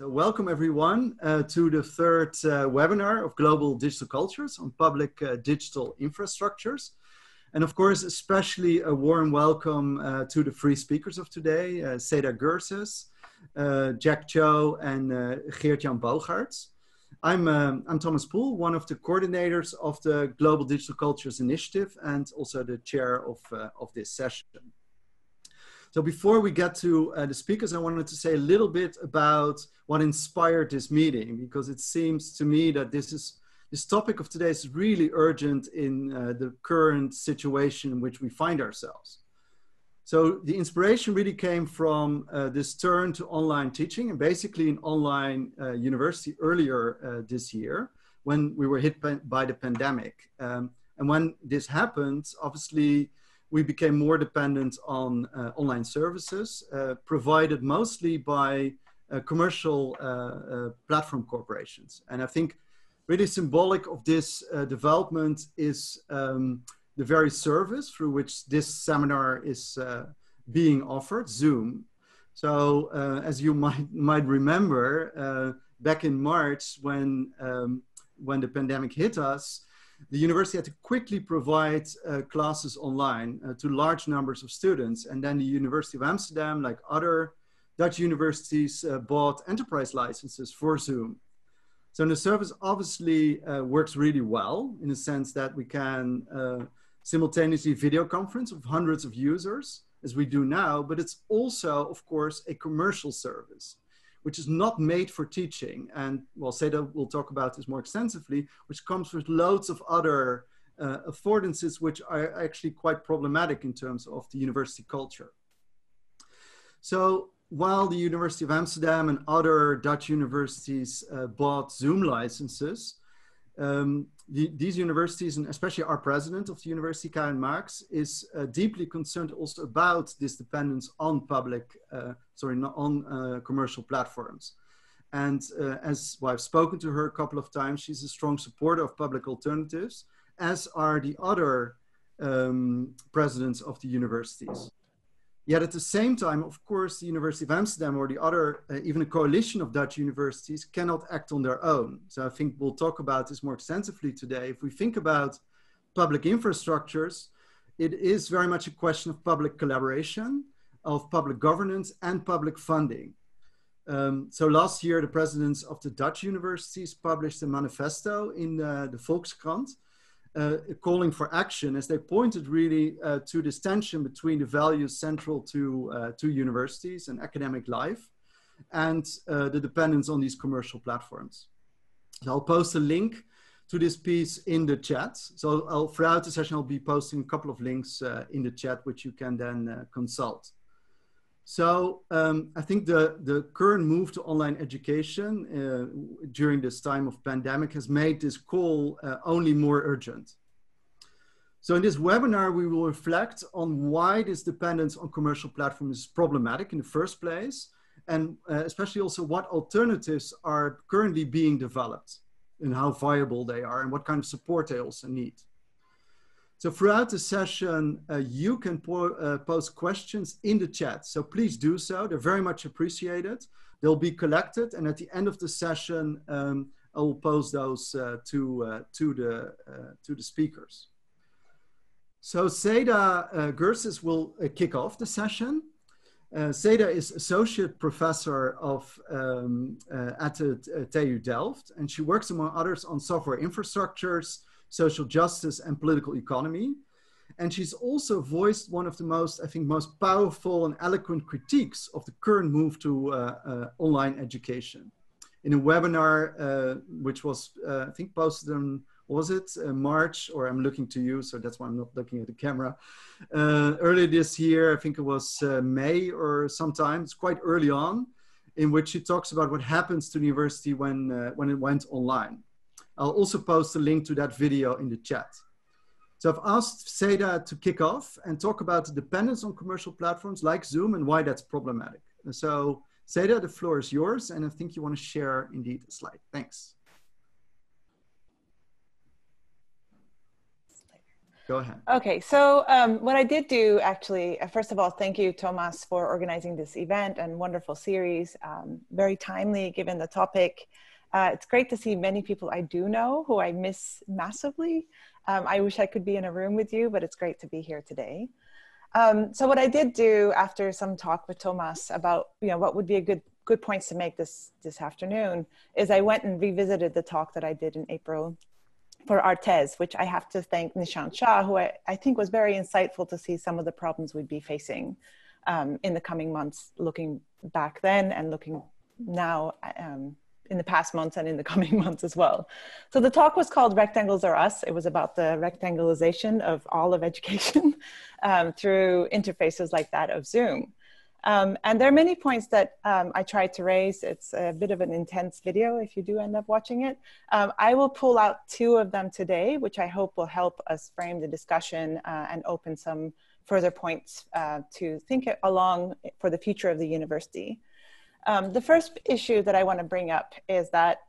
So welcome everyone to the third webinar of Global Digital Cultures on public digital infrastructures. And of course, especially a warm welcome to the three speakers of today, Seda Gürses, Jack Cho, and Geert-Jan Bogaerts. I'm Thomas Poell, one of the coordinators of the Global Digital Cultures Initiative and also the chair of this session. So before we get to the speakers, I wanted to say a little bit about what inspired this meeting, because it seems to me that this topic of today is really urgent in the current situation in which we find ourselves. So the inspiration really came from this turn to online teaching and basically an online university earlier this year when we were hit by the pandemic. And when this happened, obviously, we became more dependent on online services provided mostly by commercial platform corporations. And I think really symbolic of this development is the very service through which this seminar is being offered, Zoom. So as you might remember, back in March when the pandemic hit us, the university had to quickly provide classes online to large numbers of students. And then the University of Amsterdam, like other Dutch universities, bought enterprise licenses for Zoom. So the service obviously works really well in the sense that we can simultaneously video conference with hundreds of users, as we do now, but it's also, of course, a commercial service, which is not made for teaching. And well, Seda will talk about this more extensively, which comes with loads of other affordances, which are actually quite problematic in terms of the university culture. So while the University of Amsterdam and other Dutch universities bought Zoom licenses, these universities, and especially our president of the university, Karen Marx, is deeply concerned also about this dependence on commercial platforms. And as well, I've spoken to her a couple of times, she's a strong supporter of public alternatives, as are the other presidents of the universities. Yet at the same time, of course, the University of Amsterdam or the other, even a coalition of Dutch universities cannot act on their own. So I think we'll talk about this more extensively today. If we think about public infrastructures, it is very much a question of public collaboration, of public governance and public funding. So last year, the presidents of the Dutch universities published a manifesto in the Volkskrant, calling for action, as they pointed really to this tension between the values central to universities and academic life and the dependence on these commercial platforms. So I'll post a link to this piece in the chat. So throughout the session, I'll be posting a couple of links in the chat, which you can then consult. So I think the current move to online education during this time of pandemic has made this call only more urgent. So in this webinar, we will reflect on why this dependence on commercial platforms is problematic in the first place, and especially also what alternatives are currently being developed and how viable they are and what kind of support they also need. So throughout the session, you can post questions in the chat. So please do so. They're very much appreciated. They'll be collected. And at the end of the session, I will post those to the speakers. So Seda Gürses will kick off the session. Seda is associate professor at the TU Delft, and she works among others on software infrastructures, social justice and political economy. And she's also voiced one of the most powerful and eloquent critiques of the current move to online education in a webinar, which was, I think, posted on, was it March, or I'm looking to you, so that's why I'm not looking at the camera. Earlier this year, I think it was May or sometime, it's quite early on, in which she talks about what happens to the university when it went online. I'll also post a link to that video in the chat. So I've asked Seda to kick off and talk about the dependence on commercial platforms like Zoom and why that's problematic. So Seda, the floor is yours, and I think you want to share indeed a slide. Thanks. Go ahead. Okay, so what I did do actually, first of all, thank you, Thomas, for organizing this event and wonderful series. Very timely given the topic. It's great to see many people I do know who I miss massively. I wish I could be in a room with you, but it's great to be here today. So what I did do after some talk with Thomas about what would be a good points to make this afternoon is I went and revisited the talk that I did in April for Artes, which I have to thank Linchuan Qiu, who I think was very insightful to see some of the problems we'd be facing in the coming months, looking back then and looking now in the past months and in the coming months as well. So the talk was called Rectangles Are Us. It was about the rectangleization of all of education through interfaces like that of Zoom. And there are many points that I tried to raise. It's a bit of an intense video if you do end up watching it. I will pull out 2 of them today, which I hope will help us frame the discussion and open some further points to think along for the future of the university. The first issue that I want to bring up is that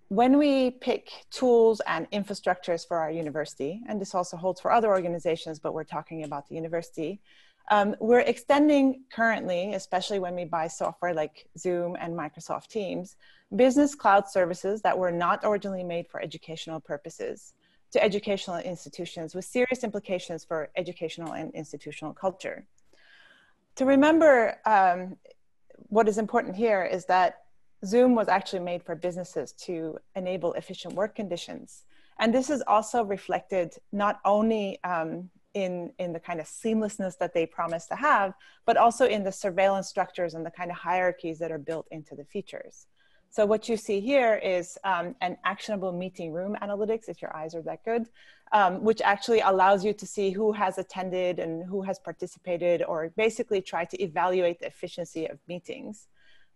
when we pick tools and infrastructures for our university, and this also holds for other organizations, but we're talking about the university, we're extending currently, especially when we buy software like Zoom and Microsoft Teams, business cloud services that were not originally made for educational purposes to educational institutions with serious implications for educational and institutional culture. To remember, what is important here is that Zoom was actually made for businesses to enable efficient work conditions. And this is also reflected not only in the kind of seamlessness that they promise to have, but also in the surveillance structures and the kind of hierarchies that are built into the features. So what you see here is an actionable meeting room analytics, if your eyes are that good, which actually allows you to see who has attended and who has participated, or basically try to evaluate the efficiency of meetings.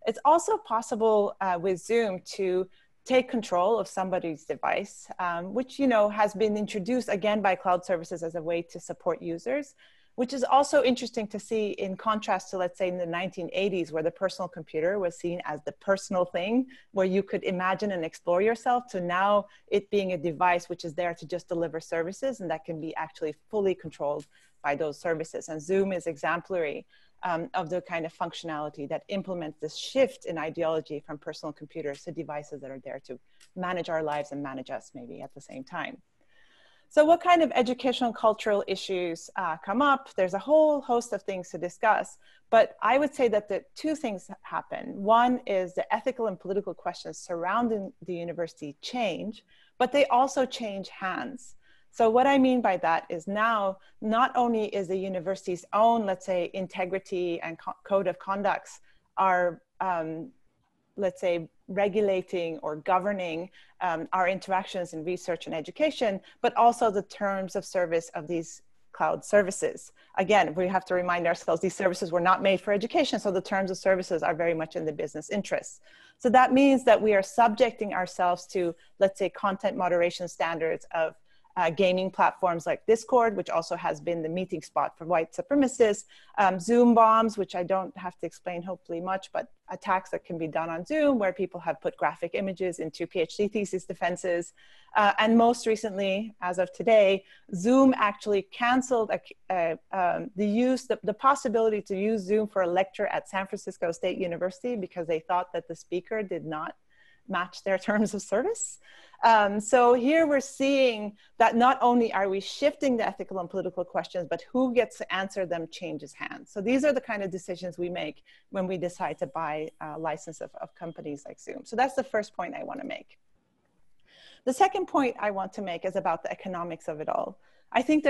It's also possible with Zoom to take control of somebody's device, which has been introduced again by cloud services as a way to support users, which is also interesting to see in contrast to, let's say, in the 1980s, where the personal computer was seen as the personal thing, where you could imagine and explore yourself, to now it being a device which is there to just deliver services and that can be actually fully controlled by those services. And Zoom is exemplary of the kind of functionality that implements this shift in ideology from personal computers to devices that are there to manage our lives and manage us maybe at the same time. So what kind of educational cultural issues come up? There's a whole host of things to discuss, but I would say that the 2 things happen. One is the ethical and political questions surrounding the university change, but they also change hands. So what I mean by that is now, not only is the university's own, let's say, integrity and code of conducts are, let's say, regulating or governing our interactions in research and education, but also the terms of service of these cloud services. Again, we have to remind ourselves these services were not made for education, so the terms of services are very much in the business interests. So that means that we are subjecting ourselves to, let's say, content moderation standards of gaming platforms like Discord, which also has been the meeting spot for white supremacists, Zoom bombs, which I don't have to explain hopefully much, but attacks that can be done on Zoom where people have put graphic images into PhD thesis defenses. And most recently, as of today, Zoom actually canceled the possibility to use Zoom for a lecture at San Francisco State University because they thought that the speaker did not match their terms of service. So here we're seeing that not only are we shifting the ethical and political questions, but who gets to answer them changes hands. So these are the kind of decisions we make when we decide to buy a license of companies like Zoom. So that's the first point I want to make. The second point I want to make is about the economics of it all. I think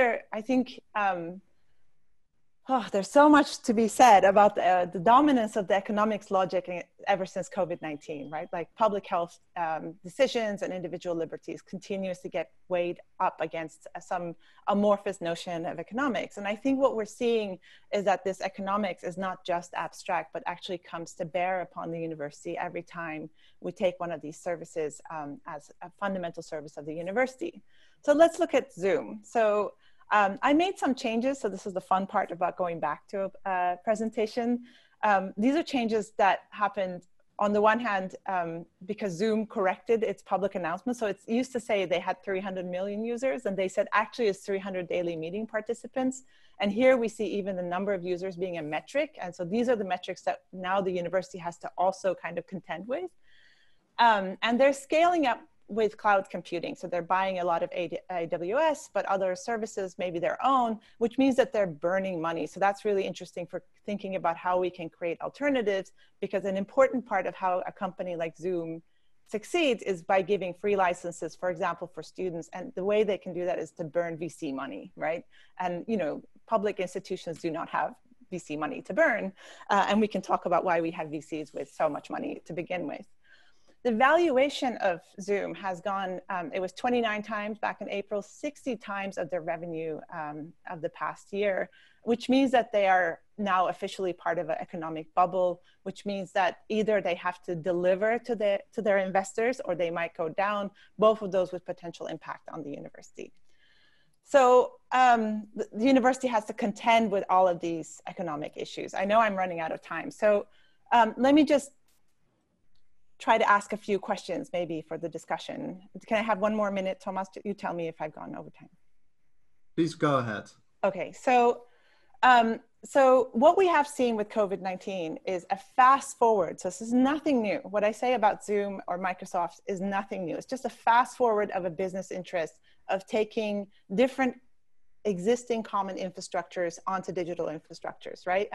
there's so much to be said about the dominance of the economics logic ever since COVID-19, right? Like public health decisions and individual liberties continues to get weighed up against some amorphous notion of economics. And I think what we're seeing is that this economics is not just abstract, but actually comes to bear upon the university every time we take one of these services as a fundamental service of the university. So let's look at Zoom. So I made some changes, so this is the fun part about going back to a presentation. These are changes that happened on the one hand, because Zoom corrected its public announcement. So it used to say they had 300 million users, and they said actually it's 300 daily meeting participants. And here we see even the number of users being a metric. And so these are the metrics that now the university has to also kind of contend with. And they're scaling up with cloud computing. So they're buying a lot of AWS, but other services, maybe their own, which means that they're burning money. So that's really interesting for thinking about how we can create alternatives, because an important part of how a company like Zoom succeeds is by giving free licenses, for example, for students. And the way they can do that is to burn VC money, right? And, you know, public institutions do not have VC money to burn. And we can talk about why we have VCs with so much money to begin with. The valuation of Zoom has gone, it was 29 times back in April, 60 times of their revenue of the past year, which means that they are now officially part of an economic bubble, which means that either they have to deliver to their investors or they might go down, both of those with potential impact on the university. So the university has to contend with all of these economic issues. I know I'm running out of time. So let me just try to ask a few questions maybe for the discussion. Can I have one more minute, Thomas? You tell me if I've gone over time. Please go ahead. Okay, so what we have seen with COVID-19 is a fast forward. So this is nothing new. What I say about Zoom or Microsoft is nothing new. It's just a fast forward of a business interest of taking different existing common infrastructures onto digital infrastructures, right?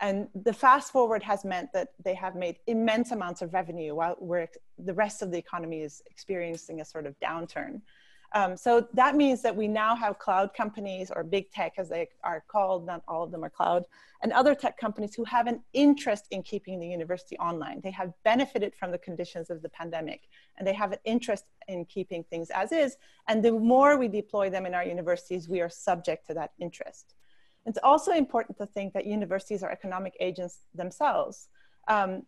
And the fast forward has meant that they have made immense amounts of revenue while the rest of the economy is experiencing a sort of downturn. So that means that we now have cloud companies, or big tech as they are called, not all of them are cloud, and other tech companies who have an interest in keeping the university online. They have benefited from the conditions of the pandemic, and they have an interest in keeping things as is. And the more we deploy them in our universities, we are subject to that interest. It's also important to think that universities are economic agents themselves.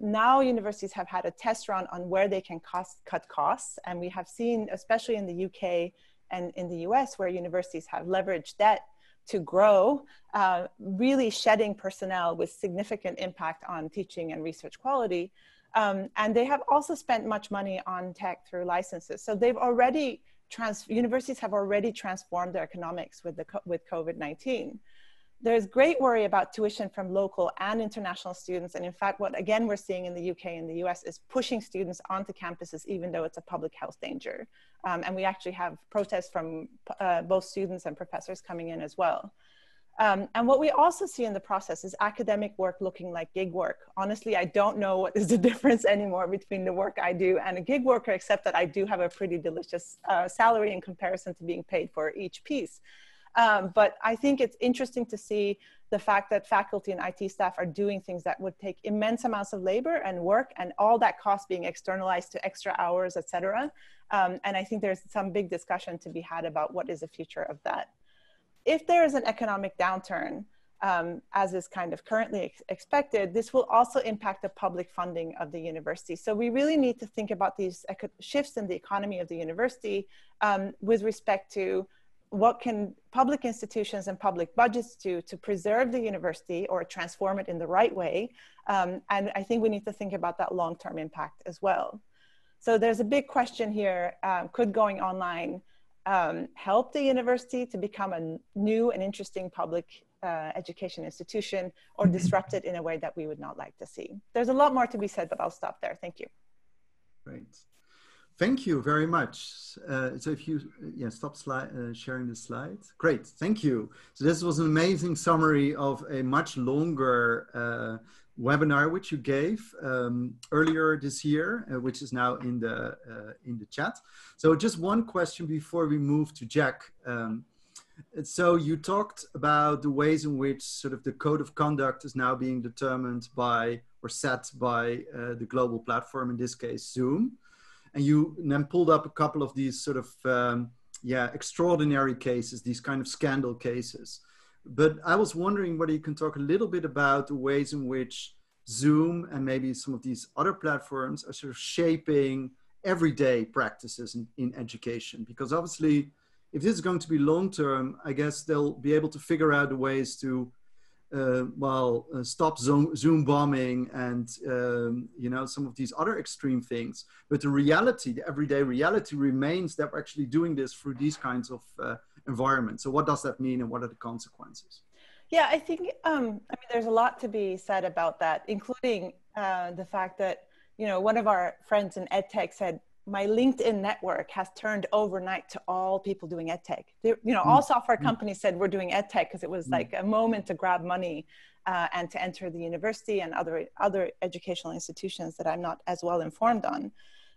Now universities have had a test run on where they can cut costs. And we have seen, especially in the UK and in the US, where universities have leveraged debt to grow, really shedding personnel with significant impact on teaching and research quality. And they have also spent much money on tech through licenses. So they've already, universities have already transformed their economics with COVID-19. There's great worry about tuition from local and international students. And in fact, what again we're seeing in the UK and the US is pushing students onto campuses, even though it's a public health danger. And we actually have protests from both students and professors coming in as well. And what we also see in the process is academic work looking like gig work. Honestly, I don't know what is the difference anymore between the work I do and a gig worker, except that I do have a pretty delicious salary in comparison to being paid for each piece. But I think it's interesting to see the fact that faculty and IT staff are doing things that would take immense amounts of labor and work, and all that cost being externalized to extra hours, et cetera. And I think there's some big discussion to be had about what is the future of that. If there is an economic downturn, as is kind of currently expected, this will also impact the public funding of the university. So we really need to think about these shifts in the economy of the university with respect to what can public institutions and public budgets do to preserve the university or transform it in the right way? And I think we need to think about that long-term impact as well. So there's a big question here, could going online help the university to become a new and interesting public education institution, or disrupt it in a way that we would not like to see? There's a lot more to be said, but I'll stop there. Thank you. Great. Thank you very much. So if you stop sharing the slide. Great, thank you. So this was an amazing summary of a much longer webinar which you gave earlier this year, which is now in the chat. So just one question before we move to Jack. So you talked about the ways in which sort of the code of conduct is now being determined by or set by the global platform, in this case Zoom. And you then pulled up a couple of these sort of, extraordinary cases, these kind of scandal cases. But I was wondering whether you can talk a little bit about the ways in which Zoom and maybe some of these other platforms are sort of shaping everyday practices in education. Because obviously, if this is going to be long-term, I guess they'll be able to figure out the ways to stop Zoom bombing and, some of these other extreme things. But the reality, the everyday reality remains that we're actually doing this through these kinds of environments. So what does that mean and what are the consequences? Yeah, I think, there's a lot to be said about that, including the fact that, one of our friends in EdTech said, my LinkedIn network has turned overnight to all people doing EdTech. All software companies said we're doing EdTech because it was like a moment to grab money and to enter the university and other educational institutions that I'm not as well informed on.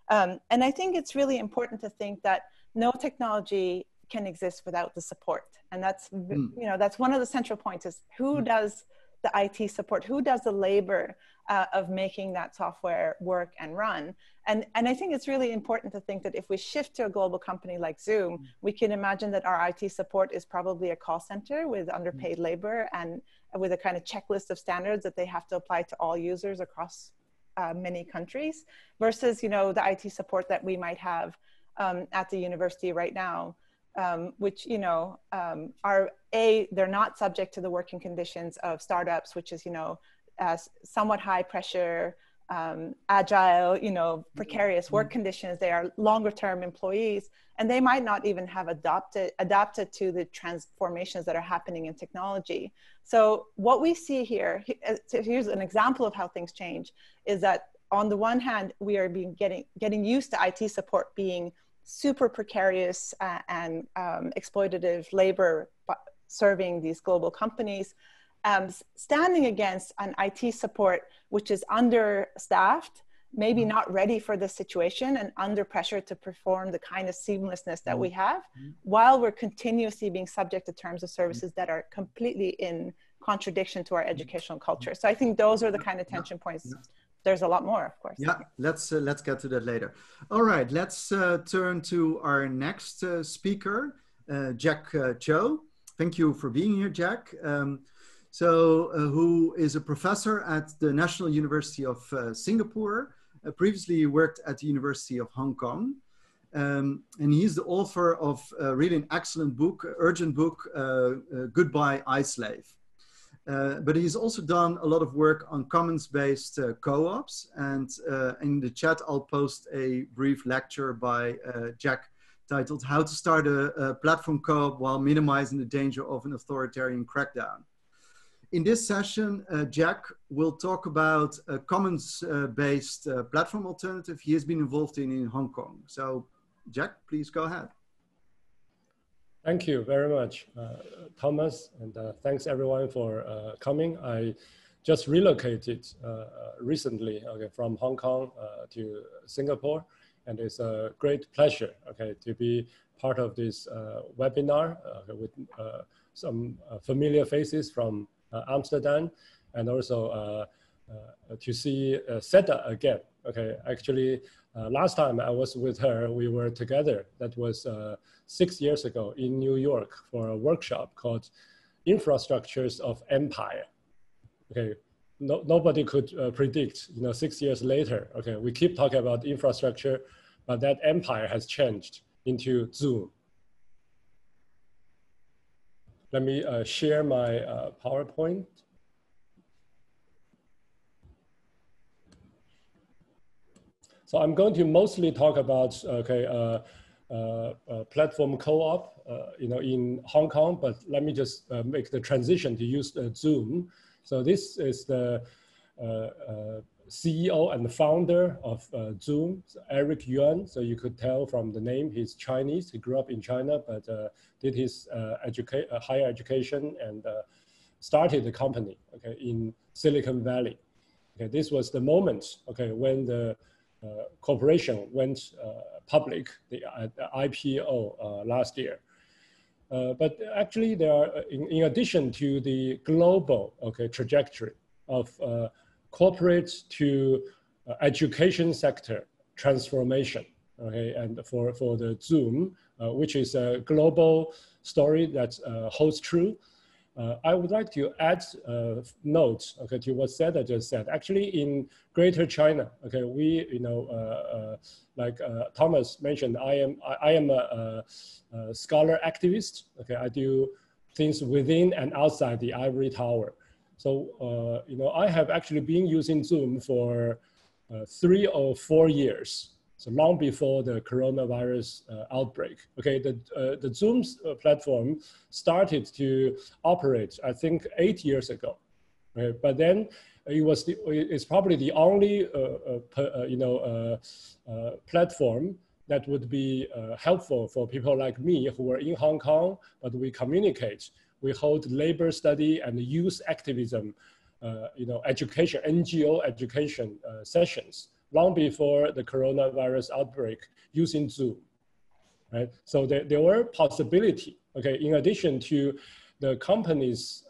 And I think it's really important to think that no technology can exist without the support. And that's, that's one of the central points is who does the IT support, who does the labor of making that software work and run. And I think it's really important to think that if we shift to a global company like Zoom, we can imagine that our IT support is probably a call center with underpaid labor and with a kind of checklist of standards that they have to apply to all users across many countries versus, the IT support that we might have at the university right now. Which, they're not subject to the working conditions of startups, which is, somewhat high pressure, agile, precarious work conditions. They are longer term employees, and they might not even have adapted to the transformations that are happening in technology. So what we see here, here's an example of how things change, is that on the one hand, we are getting used to IT support being super precarious and exploitative labor serving these global companies, standing against an IT support which is understaffed, maybe not ready for this situation and under pressure to perform the kind of seamlessness that we have, while we're continuously being subject to terms of services that are completely in contradiction to our educational culture. So I think those are the kind of tension points. There's a lot more, of course. Yeah, let's get to that later. All right, let's turn to our next speaker, Jack Qiu. Thank you for being here, Jack. Who is a professor at the National University of Singapore. Previously, he worked at the University of Hong Kong. And he's the author of really an excellent book, urgent book, Goodbye, iSlave. But he's also done a lot of work on commons-based co-ops. And in the chat, I'll post a brief lecture by Jack titled How to Start a Platform Co-op While Minimizing the Danger of an Authoritarian Crackdown. In this session, Jack will talk about a commons-based platform alternative he has been involved in Hong Kong. So Jack, please go ahead. Thank you very much, Thomas, and thanks everyone for coming. I just relocated recently from Hong Kong to Singapore, and it's a great pleasure to be part of this webinar with some familiar faces from Amsterdam, and also to see Seda again. Actually, last time I was with her, we were together. That was 6 years ago in New York for a workshop called Infrastructures of Empire. Nobody could predict, 6 years later, we keep talking about infrastructure, but that empire has changed into Zoom. Let me share my PowerPoint. So I'm going to mostly talk about platform co-op, in Hong Kong. But let me just make the transition to use Zoom. So this is the CEO and the founder of Zoom, Eric Yuan. So you could tell from the name, he's Chinese. He grew up in China, but did his higher education and started the company in Silicon Valley. This was the moment when the corporation went public, the IPO last year. But actually, there are, in addition to the global trajectory of corporate to education sector transformation, and for the Zoom, which is a global story that holds true. I would like to add notes to what Seda just said. Actually, in Greater China, we like Thomas mentioned, I am a scholar activist. I do things within and outside the ivory tower. So, you know, I have actually been using Zoom for 3 or 4 years. So long before the coronavirus outbreak. Okay, the Zoom's platform started to operate, I think, 8 years ago. Right? But then it's probably the only platform that would be helpful for people like me who are in Hong Kong, but we communicate. We hold labor study and youth activism, education, NGO education sessions long before the coronavirus outbreak using Zoom, right? So there were possibility, okay, in addition to the company's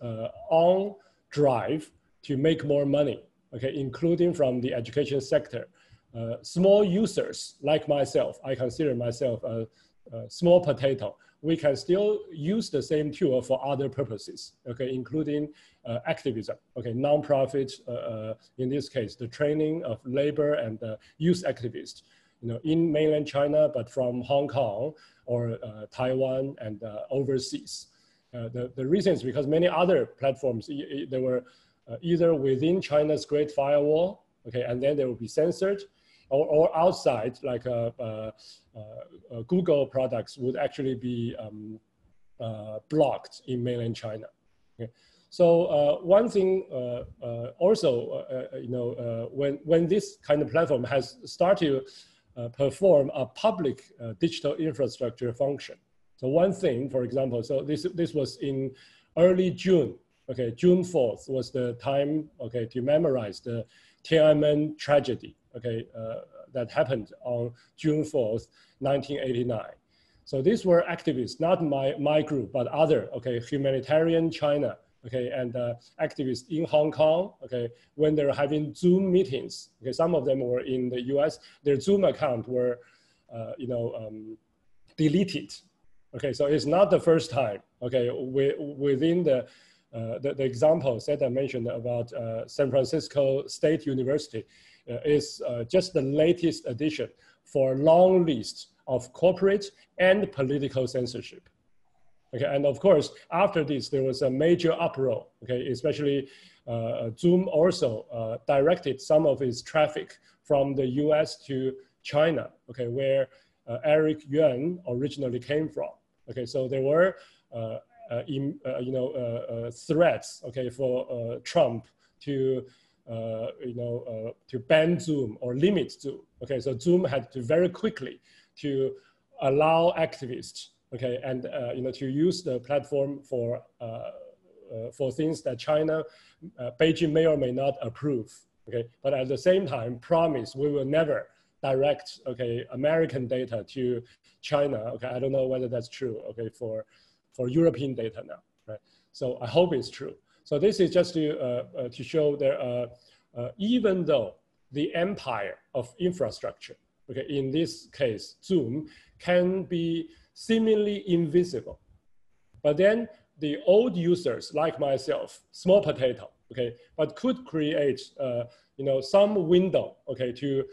own drive to make more money, okay, including from the education sector. Small users like myself, I consider myself a small potato. We can still use the same tool for other purposes, okay, including activism, okay, nonprofit, in this case, the training of labor and youth activists, you know, in mainland China, but from Hong Kong or Taiwan and overseas. The reason is because many other platforms, they were either within China's Great Firewall, okay, and then they will be censored, or outside, like Google products would actually be blocked in mainland China. Okay. So one thing also, when this kind of platform has started to perform a public digital infrastructure function. So one thing, for example, so this was in early June. Okay, June 4th was the time, okay, to memorize the Tiananmen tragedy, okay, that happened on June 4th, 1989. So these were activists, not my group, but other, okay, humanitarian China, okay, and activists in Hong Kong, okay, when they're having Zoom meetings, okay, some of them were in the US, their Zoom account were, deleted. Okay, so it's not the first time, okay, within the example Seda mentioned about San Francisco State University is just the latest addition for a long list of corporate and political censorship. Okay, and of course, after this, there was a major uproar, okay, especially Zoom also directed some of its traffic from the US to China, okay, where Eric Yuan originally came from. Okay, so there were threats, okay, for Trump to to ban Zoom or limit Zoom. Okay, so Zoom had to very quickly to allow activists, okay, and to use the platform for things that China, Beijing may or may not approve. Okay, but at the same time, promise we will never direct, okay, American data to China. Okay, I don't know whether that's true. Okay, for European data now, right? So I hope it's true. So this is just to show there, even though the empire of infrastructure, okay, in this case, Zoom, can be seemingly invisible, but then the old users like myself, small potato, okay, but could create, some window, okay, to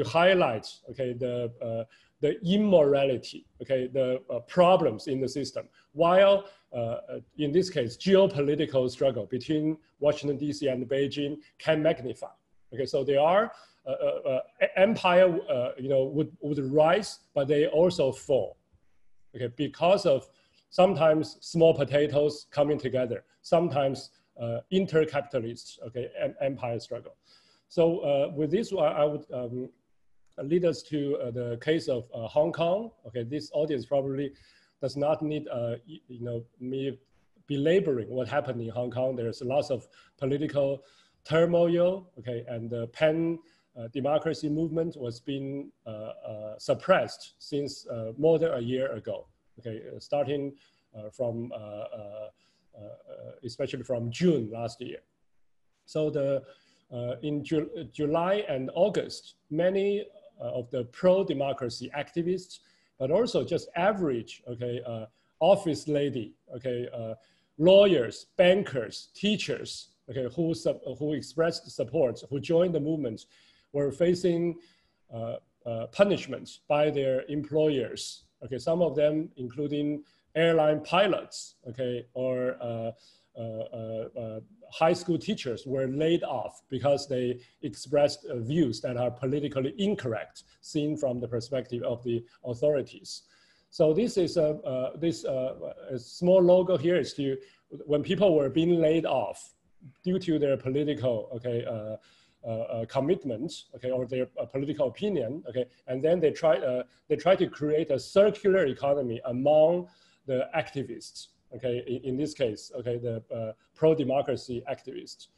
highlight, okay, the immorality, okay, the problems in the system, while in this case, geopolitical struggle between Washington, D.C. and Beijing can magnify. Okay, so there are empire, would rise, but they also fall. Okay, because of sometimes small potatoes coming together, sometimes inter-capitalist, okay, empire struggle. So with this, I would lead us to the case of Hong Kong. Okay, this audience probably does not need, me belaboring what happened in Hong Kong. There's lots of political turmoil, okay, and the pan-democracy movement was being suppressed since more than a year ago, okay, starting from, especially from June last year. So in July and August, many of the pro-democracy activists, but also just average, okay, office lady, okay, lawyers, bankers, teachers, okay, who expressed support, who joined the movement, were facing punishment by their employers. Okay, some of them including airline pilots, okay, or high school teachers were laid off because they expressed views that are politically incorrect, seen from the perspective of the authorities. So this is a small logo here is to, when people were being laid off due to their political, commitment, or their political opinion, and then they try to create a circular economy among the activists, in this case, the pro-democracy activists.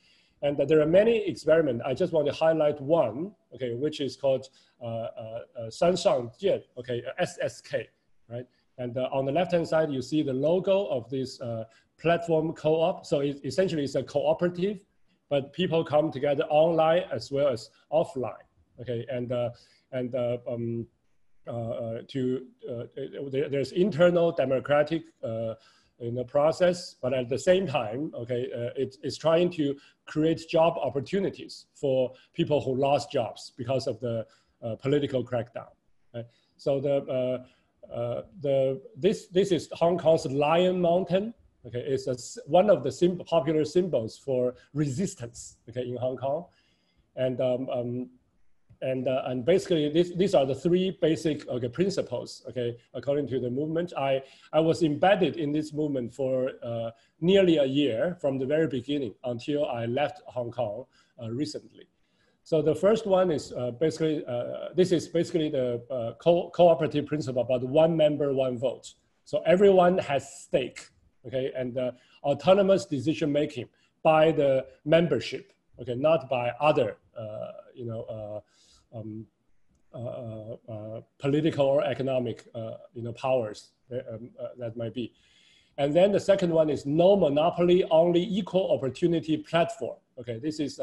And there are many experiments. I just want to highlight one, which is called Jian, SSK, right? And on the left-hand side, you see the logo of this platform co-op. So essentially it's a cooperative, but people come together online as well as offline, there's internal democratic process, but at the same time, it's trying to create job opportunities for people who lost jobs because of the political crackdown. Right? So this is Hong Kong's Lion Mountain. It's one of the popular symbols for resistance, in Hong Kong, and basically these are the three basic principles, according to the movement. I was embedded in this movement for nearly a year from the very beginning until I left Hong Kong recently. So the first one is basically this is basically the cooperative principle about one member, one vote. So everyone has stake. And autonomous decision making by the membership, not by other, political or economic, powers that might be. And then the second one is no monopoly, only equal opportunity platform. This is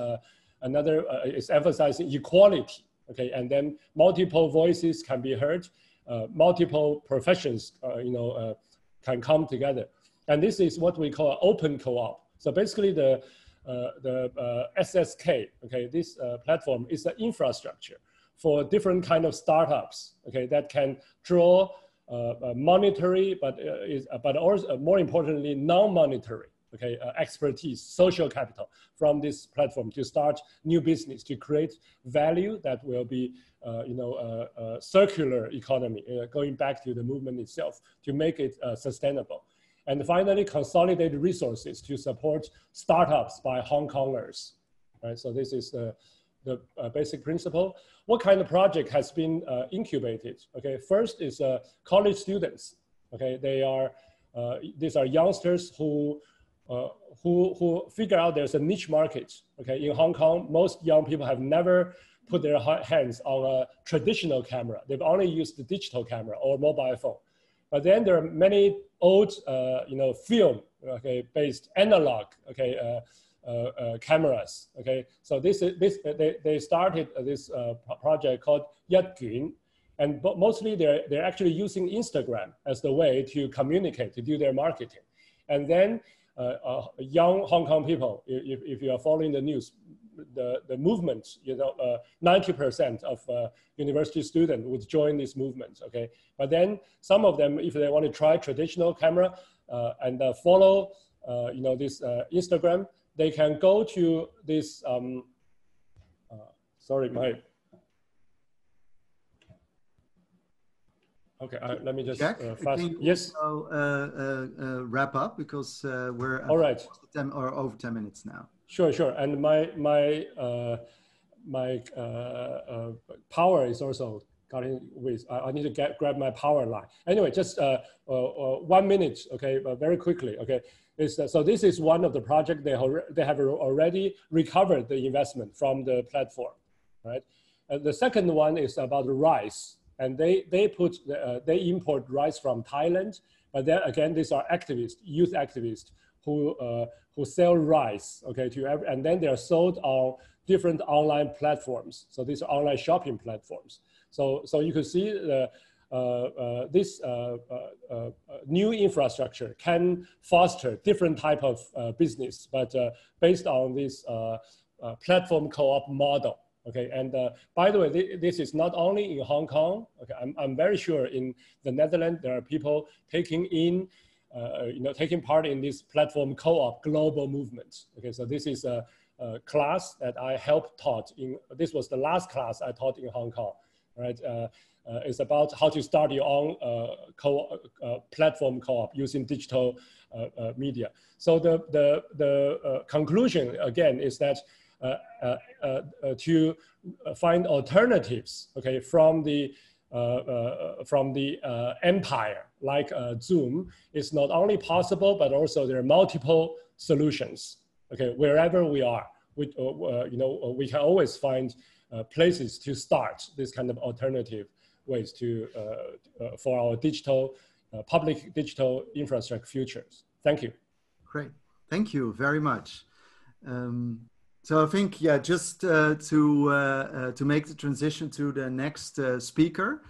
another, it's emphasizing equality. And then multiple voices can be heard, multiple professions, can come together. And this is what we call open co-op. So basically the SSK, this platform is an infrastructure for different kind of startups, that can draw monetary, but also more importantly, non-monetary, expertise, social capital from this platform to start new business, to create value that will be, a circular economy, going back to the movement itself, to make it sustainable. And finally, consolidate resources to support startups by Hong Kongers. Right? So this is the basic principle. What kind of project has been incubated? First is college students. They are these are youngsters who figure out there's a niche market. In Hong Kong, most young people have never put their hands on a traditional camera. They've only used the digital camera or mobile phone. But then there are many old, film, based analog, cameras. So they started this project called Yatgyun, and mostly they're actually using Instagram as the way to communicate, to do their marketing. And then young Hong Kong people, if you are following the news, the movement, 90% of university students would join this movement, But then some of them, if they want to try traditional camera and follow, this Instagram, they can go to this, let me just fast. Yes. Wrap up because we're at all right. 10 or over 10 minutes now. Sure. And my power is also cutting with. I need to grab my power line. Anyway, just 1 minute. But very quickly. So this is one of the projects they have already recovered the investment from the platform, right? The second one is about rice, and they import rice from Thailand, but then again these are activists, youth activists who sell rice, and then they are sold on different online platforms. So these are online shopping platforms. So you can see this new infrastructure can foster different type of business, but based on this platform co-op model. And by the way, this is not only in Hong Kong. I'm very sure in the Netherlands there are people taking in taking part in this platform co-op global movement. Okay, so this is a class that I helped taught in. This was the last class I taught in Hong Kong. Right, it's about how to start your own platform co-op using digital media. So the conclusion again is that to find alternatives, okay, from the empire like Zoom is not only possible, but also there are multiple solutions. Okay, wherever we are, we can always find places to start this kind of alternative ways to for our digital public digital infrastructure futures. Thank you. Great, thank you very much. So I think, yeah, just to make the transition to the next speaker.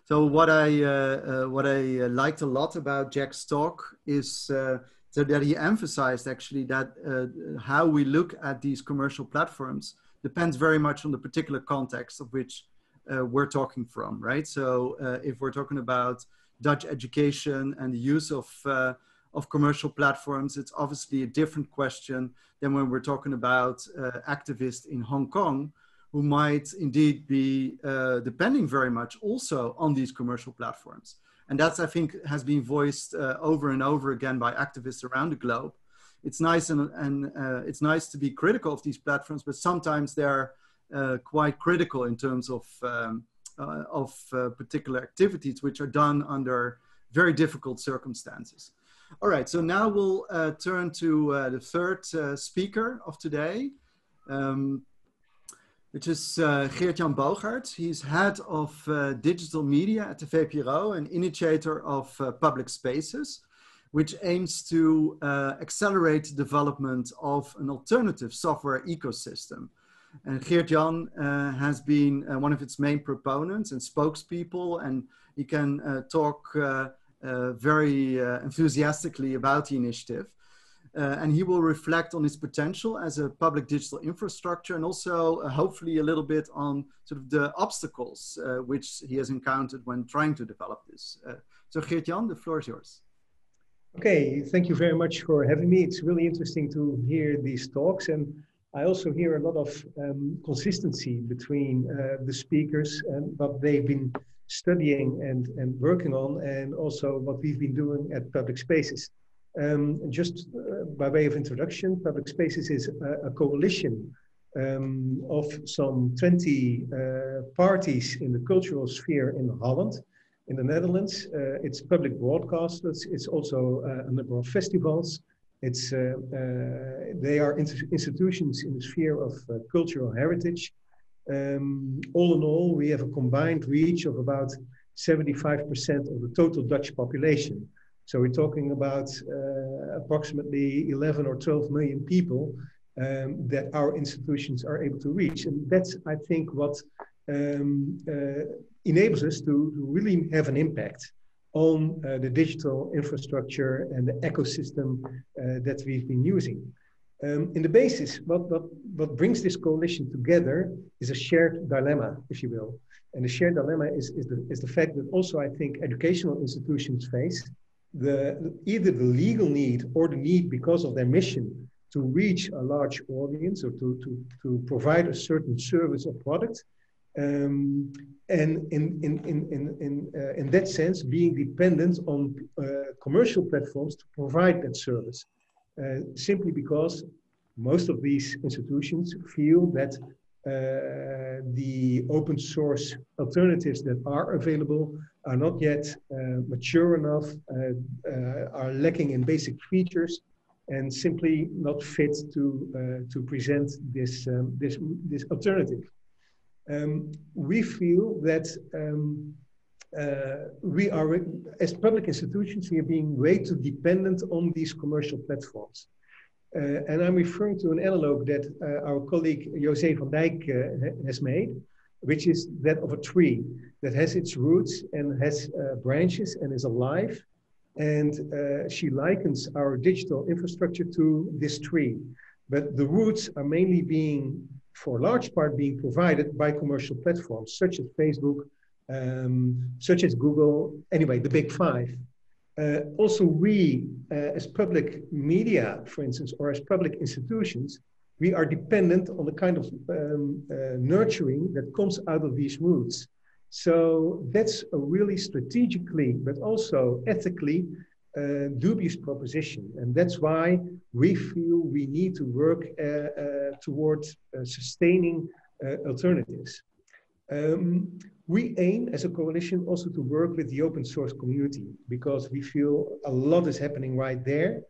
So what I liked a lot about Jack's talk is so that he emphasized actually that how we look at these commercial platforms depends very much on the particular context of which we're talking from, right? So if we're talking about Dutch education and the use of commercial platforms, it's obviously a different question than when we're talking about activists in Hong Kong who might indeed be depending very much also on these commercial platforms. And that's, I think, has been voiced over and over again by activists around the globe. It's nice and it's nice to be critical of these platforms, but sometimes they're quite critical in terms of particular activities which are done under very difficult circumstances. All right, so now we'll turn to the third speaker of today, which is Geert-Jan Bogaert. He's head of digital media at the VPRO and initiator of Public Spaces, which aims to accelerate the development of an alternative software ecosystem. And Geert-Jan has been one of its main proponents and spokespeople, and he can talk very enthusiastically about the initiative. And he will reflect on its potential as a public digital infrastructure, and also hopefully a little bit on sort of the obstacles which he has encountered when trying to develop this. So Geert-Jan, the floor is yours. Okay, thank you very much for having me. It's really interesting to hear these talks, and I also hear a lot of consistency between the speakers and what they've been studying and working on, and also what we've been doing at Public Spaces. Just by way of introduction, Public Spaces is a coalition of some 20 parties in the cultural sphere in Holland. In the Netherlands, it's public broadcasters. It's also a number of festivals. It's they are institutions in the sphere of cultural heritage. All in all, we have a combined reach of about 75% of the total Dutch population. So we're talking about approximately 11 or 12 million people that our institutions are able to reach. And that's, I think, what enables us to really have an impact on the digital infrastructure and the ecosystem that we've been using. In the basis, what brings this coalition together is a shared dilemma, if you will. And the shared dilemma is the fact that also, I think, educational institutions face either the legal need or the need because of their mission to reach a large audience or to provide a certain service or product. And in that sense, being dependent on commercial platforms to provide that service, simply because most of these institutions feel that the open source alternatives that are available are not yet mature enough, are lacking in basic features, and simply not fit to present this alternative. We feel that we are, as public institutions, we are being way too dependent on these commercial platforms. And I'm referring to an analog that our colleague José van Dijk has made, which is that of a tree that has its roots and has branches and is alive. And she likens our digital infrastructure to this tree. But the roots are mainly being, for a large part, being provided by commercial platforms such as Facebook, such as Google, anyway, the big five. Also, we, as public media, for instance, or as public institutions, we are dependent on the kind of nurturing that comes out of these roots. So that's a really strategically, but also ethically dubious proposition. And that's why we feel we need to work towards sustaining alternatives. We aim as a coalition also to work with the open source community, because we feel a lot is happening right there.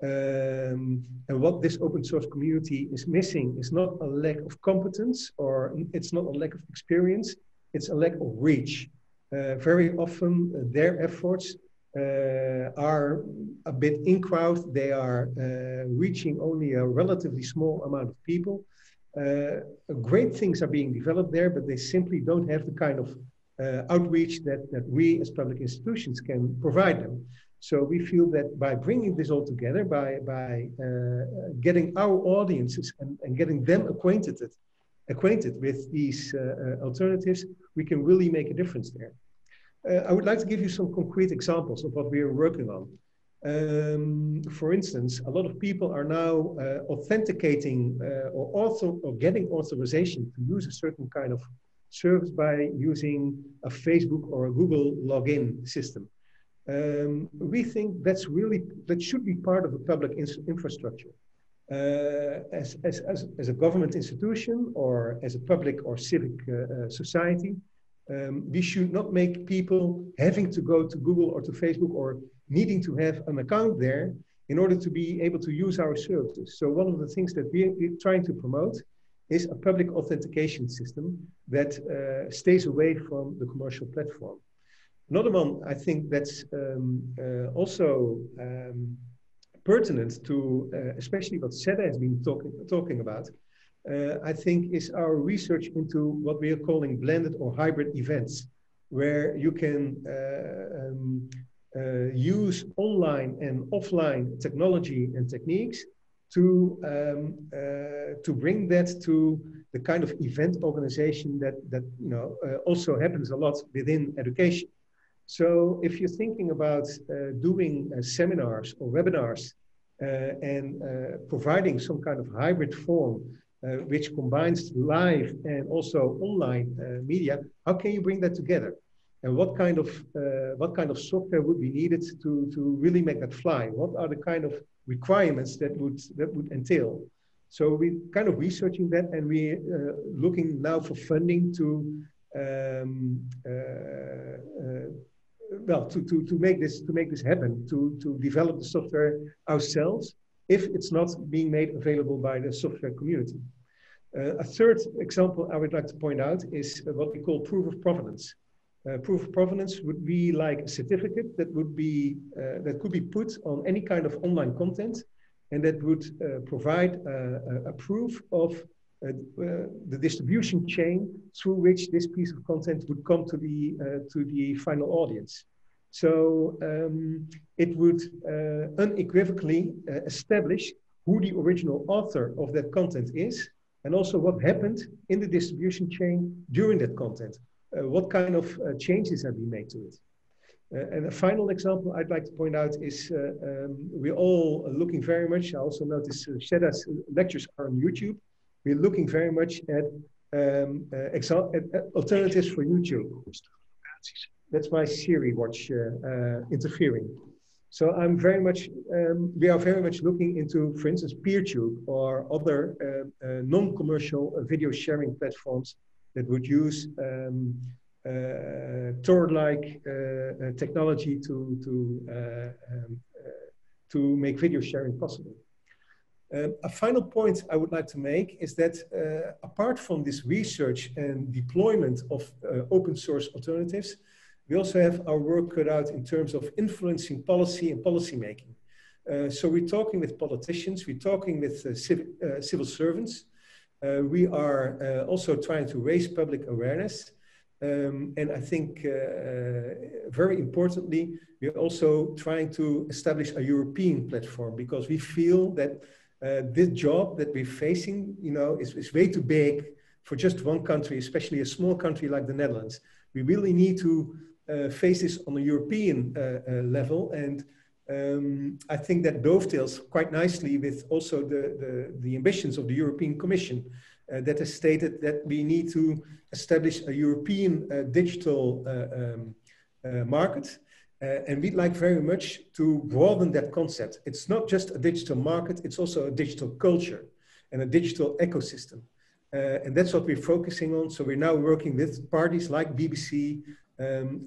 And what this open source community is missing is not a lack of competence, or it's not a lack of experience, it's a lack of reach. Very often their efforts are a bit in crowd. They are reaching only a relatively small amount of people. Great things are being developed there, but they simply don't have the kind of outreach that we as public institutions can provide them. So we feel that by bringing this all together, by getting our audiences and getting them acquainted with these alternatives, we can really make a difference there. I would like to give you some concrete examples of what we are working on. For instance, a lot of people are now authenticating or getting authorization to use a certain kind of service by using a Facebook or a Google login system. We think that should be part of a public infrastructure. As a government institution or as a public or civic society, we should not make people having to go to Google or to Facebook or needing to have an account there in order to be able to use our services. So one of the things that we're trying to promote is a public authentication system that stays away from the commercial platform. Another one, I think that's also pertinent to especially what Seda has been talking about, I think is our research into what we are calling blended or hybrid events, where you can use online and offline technology and techniques to bring that to the kind of event organization that also happens a lot within education. So if you're thinking about doing seminars or webinars and providing some kind of hybrid form which combines live and also online media, how can you bring that together? And what kind of software would be needed to really make that fly? What are the kind of requirements that would entail? So we're kind of researching that, and we're looking now for funding to make this happen, to develop the software ourselves, if it's not being made available by the software community. A third example I would like to point out is what we call proof of provenance. Proof of provenance would be like a certificate that would be that could be put on any kind of online content, and that would provide a proof of the distribution chain through which this piece of content would come to the final audience. So it would unequivocally establish who the original author of that content is, and also what happened in the distribution chain during that content. What kind of changes have been made to it? And a final example I'd like to point out is we're all looking very much, I also noticed Seda's lectures are on YouTube. We're looking very much at alternatives for YouTube. That's my Siri watch interfering. So I'm very much, we are very much looking into, for instance, PeerTube or other non-commercial video sharing platforms that would use Tor-like technology to make video sharing possible. A final point I would like to make is that apart from this research and deployment of open source alternatives, we also have our work cut out in terms of influencing policy and policy making. So we're talking with politicians, we're talking with civil servants. We are also trying to raise public awareness. And I think very importantly, we're also trying to establish a European platform, because we feel that this job that we're facing, is way too big for just one country, especially a small country like the Netherlands. We really need to face this on a European level. And I think that dovetails quite nicely with also the ambitions of the European Commission that has stated that we need to establish a European digital market. And we'd like very much to broaden that concept. It's not just a digital market, it's also a digital culture and a digital ecosystem. And that's what we're focusing on. So we're now working with parties like BBC,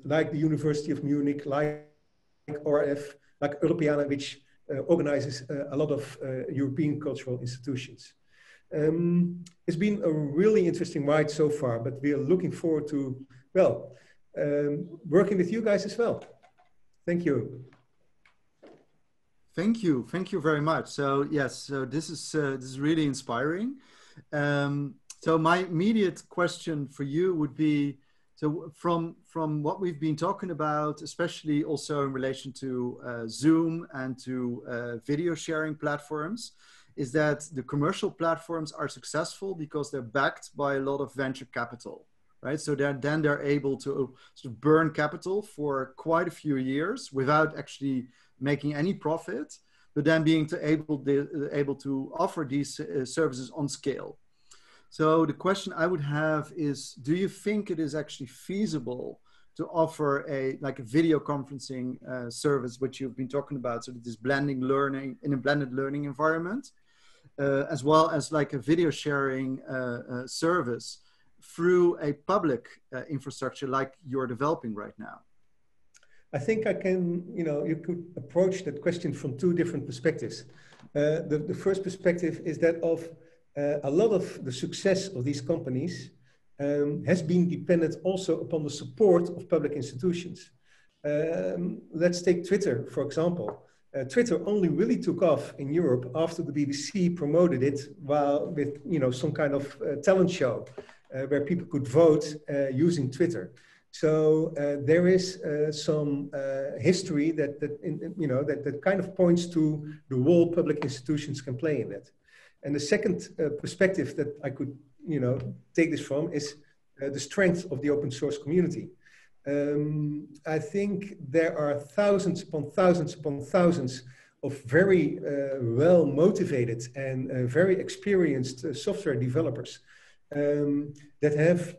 like the University of Munich, like ORF, like Europeana, which organizes a lot of European cultural institutions. It's been a really interesting ride so far, but we are looking forward to, well, working with you guys as well. Thank you. Thank you very much. So yes, so this is really inspiring. So my immediate question for you would be, so from what we've been talking about, especially also in relation to Zoom and to video sharing platforms, is that the commercial platforms are successful because they're backed by a lot of venture capital, right? So then they're able to sort of burn capital for quite a few years without actually making any profit, but then being able to offer these services on scale. So the question I would have is, do you think it is actually feasible to offer a video conferencing service, which you've been talking about, so that this blending learning in a blended learning environment, as well as like a video sharing service through a public infrastructure like you're developing right now? I think I can, you could approach that question from two different perspectives. The first perspective is that of a lot of the success of these companies has been dependent also upon the support of public institutions. Let's take Twitter, for example. Twitter only really took off in Europe after the BBC promoted it with some kind of talent show where people could vote using Twitter. So there is some history that kind of points to the role public institutions can play in that. And the second perspective that I could take this from is the strength of the open source community. I think there are thousands upon thousands upon thousands of very well motivated and very experienced software developers that have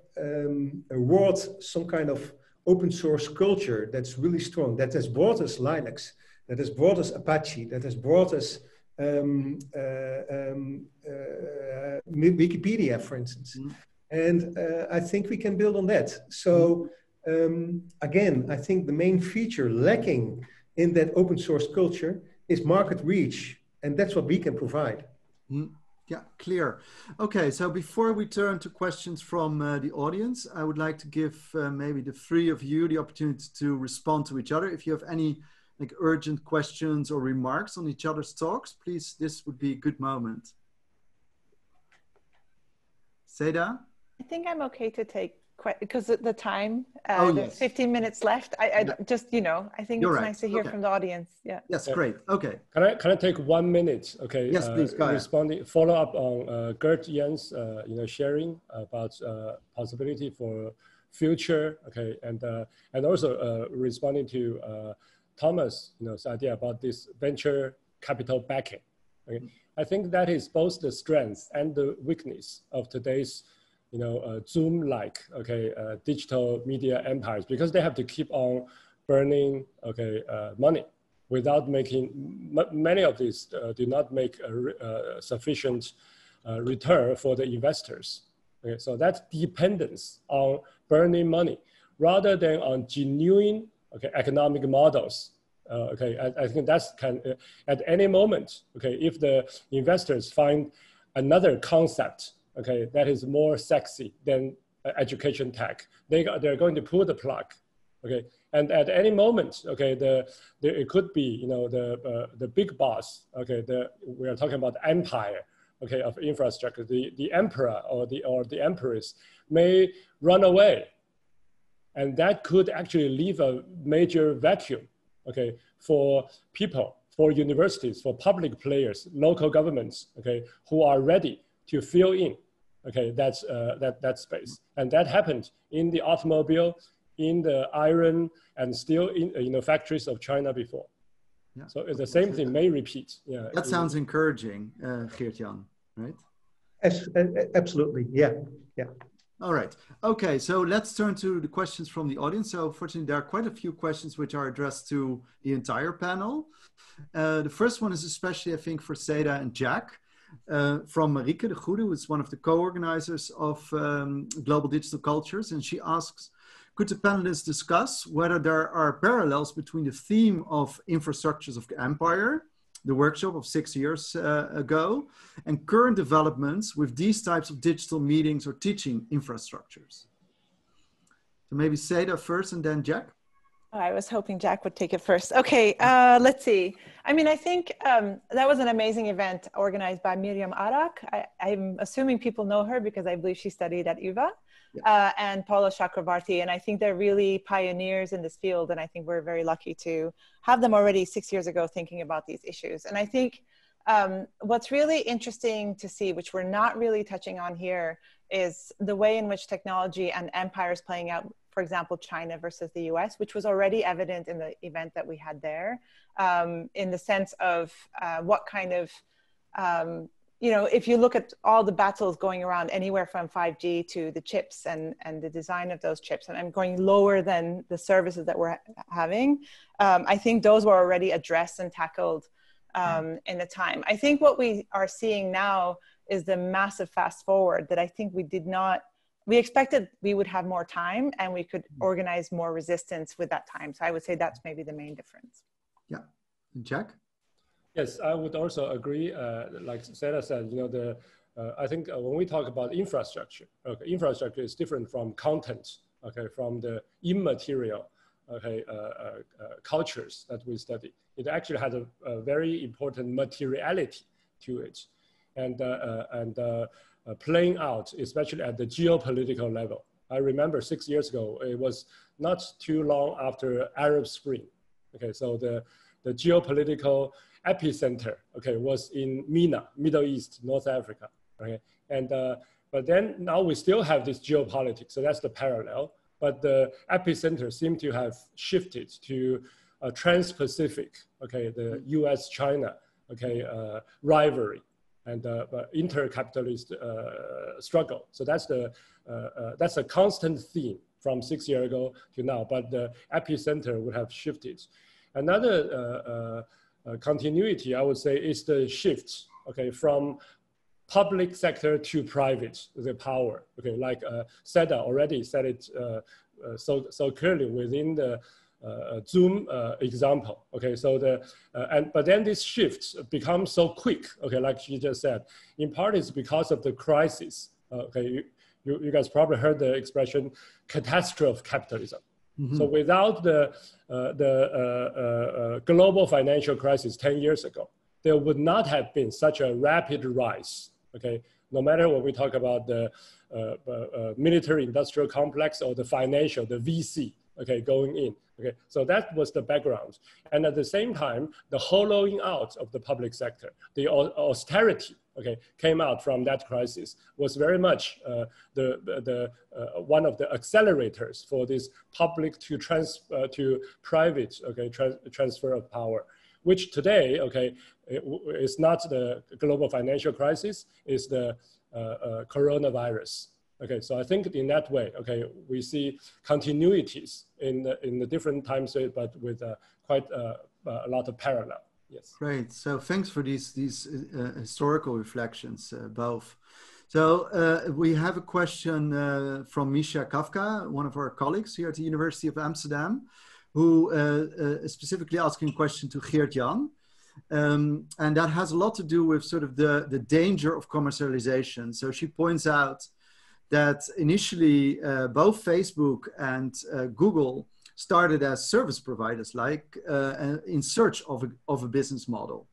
wrought some kind of open source culture that's really strong, that has brought us Linux, that has brought us Apache, that has brought us Wikipedia, for instance. Mm. And I think we can build on that. So again, I think the main feature lacking in that open source culture is market reach. And that's what we can provide. Mm. Yeah, clear. Okay, so before we turn to questions from the audience, I would like to give maybe the three of you the opportunity to respond to each other. If you have any urgent questions or remarks on each other's talks, please, this would be a good moment. Seda? I think I'm okay to take, because the time, yes. There's 15 minutes left. I just, I think it's nice to hear from the audience. Yeah. Yes, great. Okay. Can I take 1 minute? Okay. Yes, please. Go ahead. Follow up on Gert Jan's, sharing about possibility for future. Okay, and also responding to Thomas, idea about this venture capital backing. Okay, I think that is both the strength and the weakness of today's Zoom-like, digital media empires, because they have to keep on burning, money without making, many of these do not make a sufficient return for the investors. Okay, so that's dependence on burning money rather than on genuine, economic models. I think that's at any moment, if the investors find another concept, that is more sexy than education tech, they're going to pull the plug, and at any moment, it could be, the big boss, we are talking about empire, of infrastructure, the emperor or the empress may run away, and that could actually leave a major vacuum, for people, for universities, for public players, local governments, who are ready to fill in, that space. And that happened in the automobile, in the iron and steel factories of China before. Yeah. So the same thing may repeat. Yeah. That sounds encouraging, Geert-Jan, right? Absolutely, yeah, yeah. All right. Okay, so let's turn to the questions from the audience. So fortunately, there are quite a few questions which are addressed to the entire panel. The first one is especially, I think, for Seda and Jack, from Marieke de Goede, who is one of the co-organizers of Global Digital Cultures. And she asks, could the panelists discuss whether there are parallels between the theme of infrastructures of the empire, the workshop of 6 years ago, and current developments with these types of digital meetings or teaching infrastructures? So maybe Seda first and then Jack. I was hoping Jack would take it first. Okay, let's see. I mean, I think that was an amazing event organized by Miriam Arak. I'm assuming people know her because I believe she studied at UvA. Yeah. And Poell Chakravarti, and I think they're really pioneers in this field, and I think we're very lucky to have them already 6 years ago thinking about these issues. And I think what's really interesting to see, which we're not really touching on here, is the way in which technology and empire is playing out, for example, China versus the US, which was already evident in the event that we had there, in the sense of what kind of, if you look at all the battles going around anywhere from 5G to the chips and the design of those chips, and I'm going lower than the services that we're having, I think those were already addressed and tackled in the time. I think what we are seeing now is the massive fast forward that I think we expected we would have more time and we could organize more resistance with that time. So I would say that's maybe the main difference. Yeah. Jack? Yes, I would also agree. Like Seda said, I think when we talk about infrastructure, okay, infrastructure is different from content, okay, from the immaterial, okay, cultures that we study. It actually has a very important materiality to it, and playing out, especially at the geopolitical level. I remember 6 years ago, it was not too long after Arab Spring. Okay, so the geopolitical epicenter, okay, was in MENA, Middle East, North Africa, okay? And, but then now we still have this geopolitics, so that's the parallel, but the epicenter seemed to have shifted to trans-Pacific, okay, the US-China, okay, rivalry and inter-capitalist struggle. So that's a constant theme from 6 years ago to now, but the epicenter would have shifted. Another continuity, I would say, is the shift, okay, from public sector to private, the power, okay, like Seda already said it so clearly within the Zoom example, okay, so but then this shift becomes so quick, okay, like she just said, in part it's because of the crisis, okay, you guys probably heard the expression catastrophe of capitalism. Mm-hmm. So without the global financial crisis 10 years ago, there would not have been such a rapid rise, okay? No matter what we talk about the military industrial complex or the financial, the VC, okay, going in, okay? So that was the background. And at the same time, the hollowing out of the public sector, the austerity, okay, came out from that crisis was very much one of the accelerators for this public to private, okay, transfer of power, which today, okay, is not the global financial crisis, is the coronavirus. Okay, so I think in that way, okay, we see continuities in the different time series, but with quite a lot of parallel. Yes. Great. So thanks for these historical reflections, both. So we have a question from Misha Kafka, one of our colleagues here at the University of Amsterdam, who is specifically asking a question to Geert-Jan. And that has a lot to do with sort of the danger of commercialization. So she points out that initially both Facebook and Google started as service providers, like in search of a business model,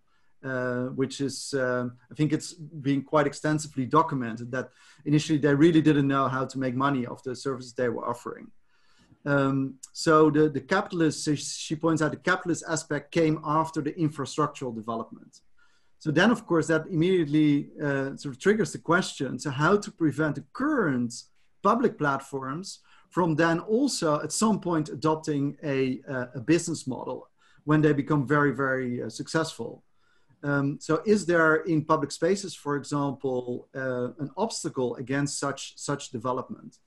which is, I think it's being quite extensively documented that initially they really didn't know how to make money off the services they were offering. So the capitalist, she points out the capitalist aspect came after the infrastructural development. So then, of course, that immediately sort of triggers the question, so how to prevent the current public platforms from then also at some point adopting a business model when they become very, very successful. So is there in public spaces, for example, an obstacle against such development?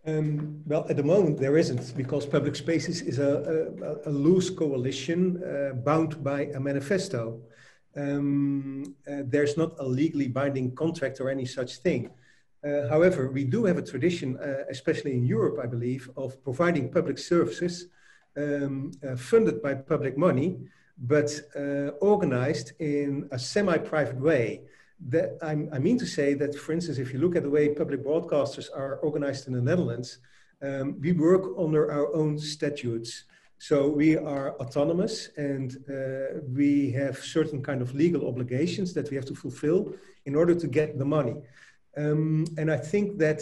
Well, at the moment there isn't, because public spaces is a loose coalition bound by a manifesto. There's not a legally binding contract or any such thing. However, we do have a tradition, especially in Europe, I believe, of providing public services funded by public money, but organized in a semi-private way. That I mean to say that, for instance, if you look at the way public broadcasters are organized in the Netherlands, we work under our own statutes. So we are autonomous, and we have certain kind of legal obligations that we have to fulfill in order to get the money. And I think that,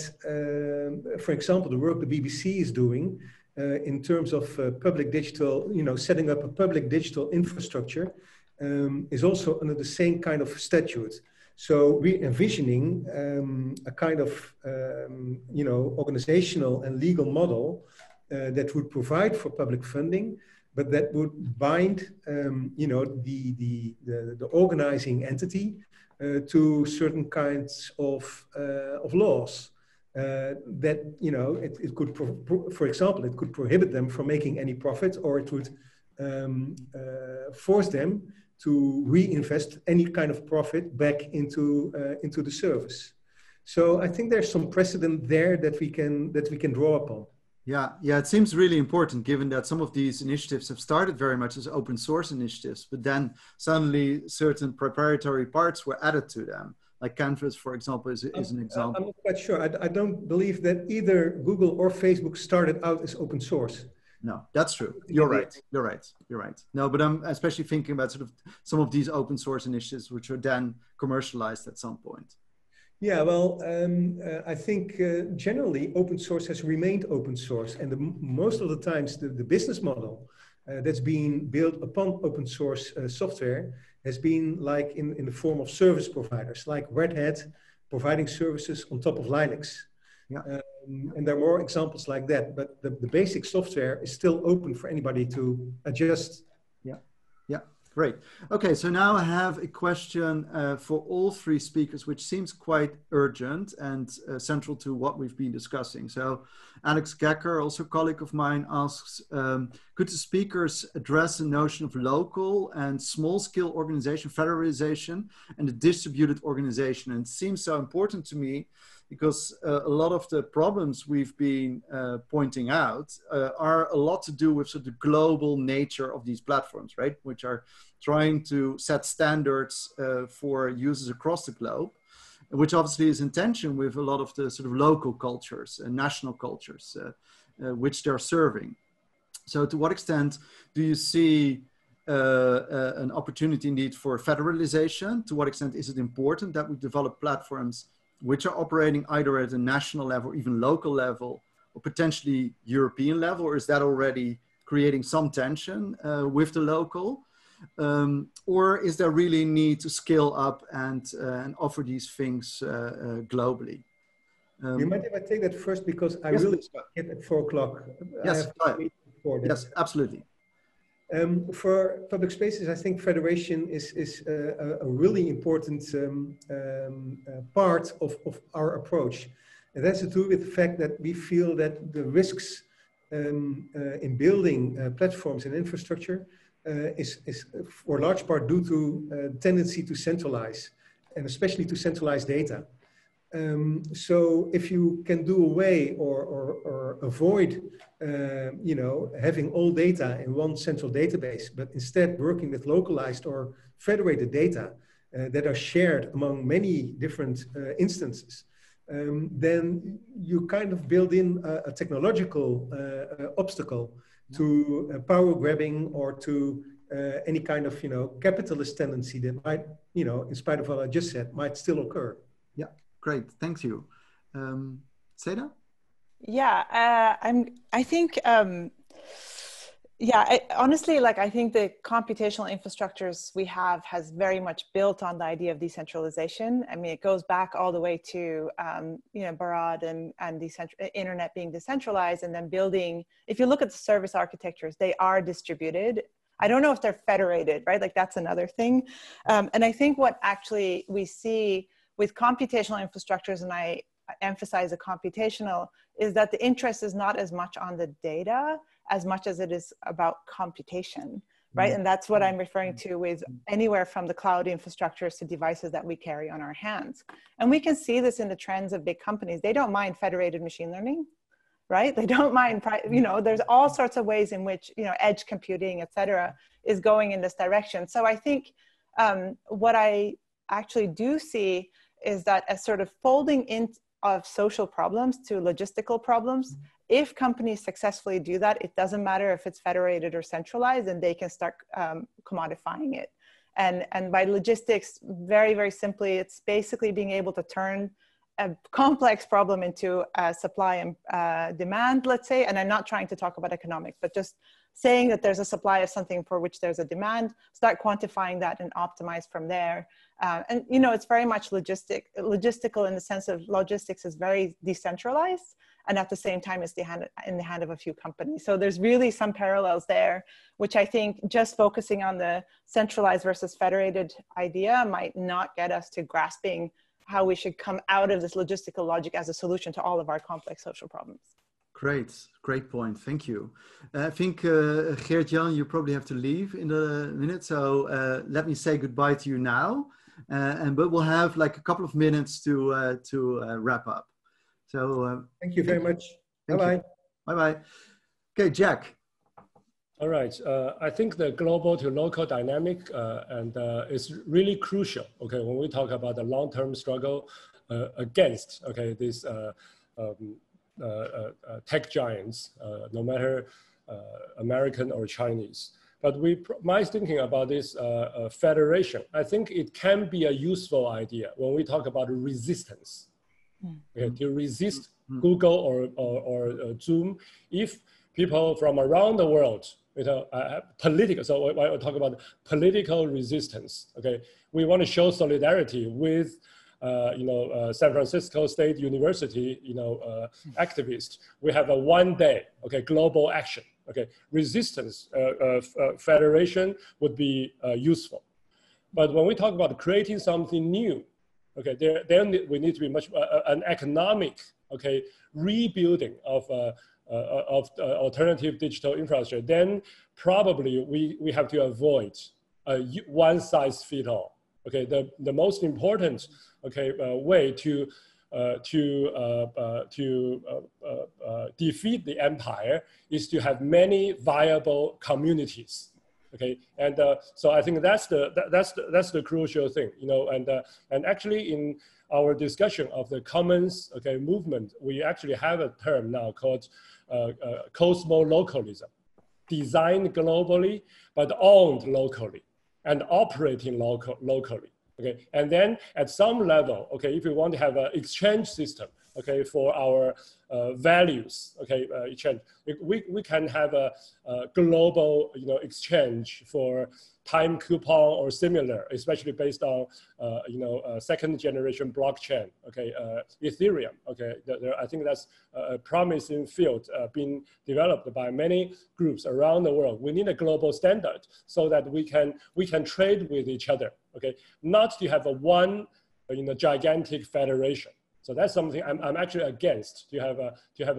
for example, the work the BBC is doing in terms of public digital, setting up a public digital infrastructure is also under the same kind of statute. So we're envisioning a kind of, organizational and legal model that would provide for public funding, but that would bind, the organizing entity to certain kinds of laws. That, it could, for example, it could prohibit them from making any profit, or it would force them to reinvest any kind of profit back into the service. So I think there's some precedent there that we can draw upon. Yeah, it seems really important, given that some of these initiatives have started very much as open source initiatives, but then suddenly certain proprietary parts were added to them. Like Canvas, for example, is an example. I'm not quite sure. I don't believe that either Google or Facebook started out as open source. No, that's true. You're right. No, but I'm especially thinking about sort of some of these open source initiatives, which were then commercialized at some point. Yeah, well, I think generally open source has remained open source, and most of the times the business model that's been built upon open source software has been like in the form of service providers, like Red Hat providing services on top of Linux. Yeah. And there are more examples like that, but the basic software is still open for anybody to adjust. Yeah, great. Okay, so now I have a question for all three speakers, which seems quite urgent and central to what we've been discussing. So Alex Gecker, also a colleague of mine, asks, could the speakers address the notion of local and small-scale organization, federalization, and the distributed organization? And it seems so important to me, because a lot of the problems we've been pointing out are a lot to do with sort of the global nature of these platforms, right? Which are trying to set standards for users across the globe, which obviously is in tension with a lot of the sort of local cultures and national cultures which they're serving. So to what extent do you see an opportunity indeed for federalization? To what extent is it important that we develop platforms which are operating either at a national level, or even local level, or potentially European level, or is that already creating some tension with the local? Or is there really need to scale up and offer these things globally? You mind if I take that first, because I really get at 4 o'clock. Yes, yes, absolutely. For public spaces, I think federation is a really important part of our approach. And that's to do with the fact that we feel that the risks in building platforms and infrastructure is for a large part due to tendency to centralize, and especially to centralize data. So if you can do away or avoid, having all data in one central database, but instead working with localized or federated data that are shared among many different instances, then you kind of build in a technological obstacle to power grabbing or to any kind of, capitalist tendency that might, in spite of what I just said, might still occur. Yeah. Great, thank you. Seda? Yeah, I think Yeah, honestly, like I think the computational infrastructures we have has very much built on the idea of decentralization. I mean, it goes back all the way to you know, Barad and internet being decentralized, and then building. If you look at the service architectures, they are distributed. I don't know if they're federated, right? Like that's another thing. And I think what actually we see with computational infrastructures, and I emphasize the computational, is that the interest is not as much on the data as much as it is about computation, right? And that's what I'm referring to with anywhere from the cloud infrastructures to devices that we carry on our hands. And we can see this in the trends of big companies. They don't mind federated machine learning, right? They don't mind, you know, there's all sorts of ways in which, you know, edge computing, et cetera, is going in this direction. So I think what I actually do see is that a sort of folding in of social problems to logistical problems. If companies successfully do that, it doesn't matter if it's federated or centralized, and they can start commodifying it. And by logistics, very, very simply, it's basically being able to turn a complex problem into supply and demand, let's say. And I'm not trying to talk about economics, but just saying that there's a supply of something for which there's a demand, start quantifying that and optimize from there. And, you know, it's very much logistical in the sense of logistics is very decentralized, and at the same time it's in the hand of a few companies. So there's really some parallels there, which I think just focusing on the centralized versus federated idea might not get us to grasping how we should come out of this logistical logic as a solution to all of our complex social problems. Great point. Thank you. I think, Geert-Jan, you probably have to leave in a minute. So let me say goodbye to you now. But we'll have like a couple of minutes to wrap up. So thank you very much. Bye-bye. Bye-bye. Okay, Jack. All right. I think the global to local dynamic is really crucial. Okay, when we talk about the long-term struggle against these tech giants, no matter American or Chinese. But my thinking about this federation, I think it can be a useful idea when we talk about resistance. Okay, to resist Google or Zoom, if people from around the world, you know, political. So when we talk about political resistance, okay, we want to show solidarity with San Francisco State University, activists. We have a one-day, global action. Resistance federation would be useful. But when we talk about creating something new, then we need to be much an economic, rebuilding of alternative digital infrastructure. Then probably we have to avoid one size fits all. The most important way to defeat the empire is to have many viable communities. So I think that's the crucial thing, and actually in our discussion of the commons movement, we actually have a term now called cosmo-localism, designed globally but owned locally and operating locally. And then at some level, if we want to have an exchange system, for our values, exchange, we can have a global, exchange for time coupon or similar, especially based on, second generation blockchain, Ethereum, I think that's a promising field being developed by many groups around the world. We need a global standard so that we can trade with each other, not to have a one, gigantic federation. So that's something I'm actually against, to have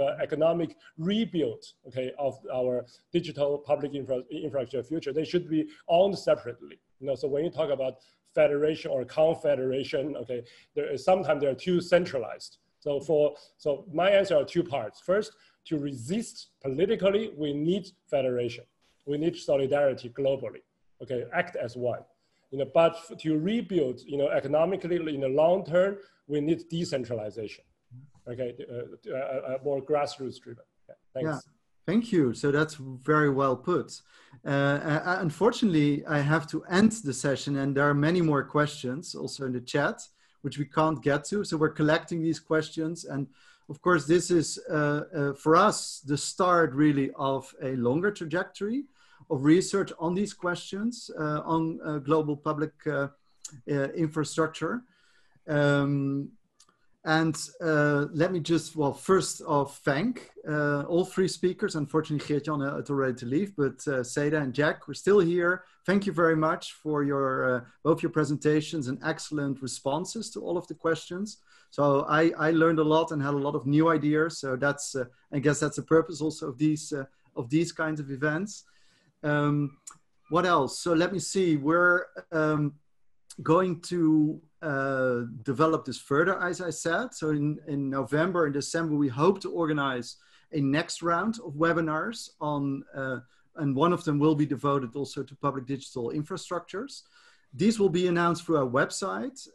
an economic rebuild, of our digital public infrastructure future. They should be owned separately. So when you talk about federation or confederation, sometimes they're too centralized. So my answer are two parts. First, to resist politically, we need federation. We need solidarity globally. Act as one. But to rebuild, economically in the long term, we need decentralization. More grassroots driven. Thanks. Yeah, thank you. So that's very well put. Unfortunately, I have to end the session, and there are many more questions also in the chat, which we can't get to. So we're collecting these questions, and Of course, this is for us the start really of a longer trajectory of research on these questions on global public infrastructure. Let me just, well, first off, thank all three speakers. Unfortunately, Geert-Jan had already to leave, but Seda and Jack, we're still here. Thank you very much for your both your presentations and excellent responses to all of the questions. So I learned a lot and had a lot of new ideas. So that's, I guess that's the purpose also of these kinds of events. What else? So let me see, we're going to develop this further, as I said. So in November and December, we hope to organize a next round of webinars on, and one of them will be devoted also to public digital infrastructures. These will be announced through our website,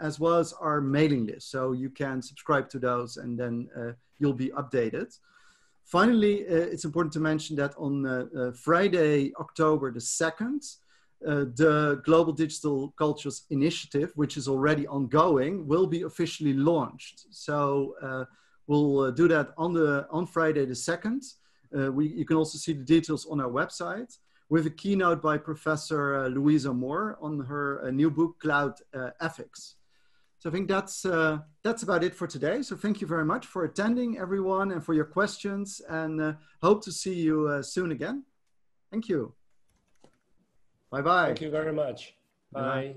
as well as our mailing list. So you can subscribe to those and then you'll be updated. Finally, it's important to mention that on Friday, October the 2nd, the Global Digital Cultures Initiative, which is already ongoing, will be officially launched. So we'll do that on Friday the 2nd. You can also see the details on our website, with a keynote by Professor Louisa Moore on her new book, Cloud Ethics. So I think that's about it for today. So thank you very much for attending, everyone, and for your questions, and hope to see you soon again. Thank you. Bye-bye. Thank you very much. Bye. Bye.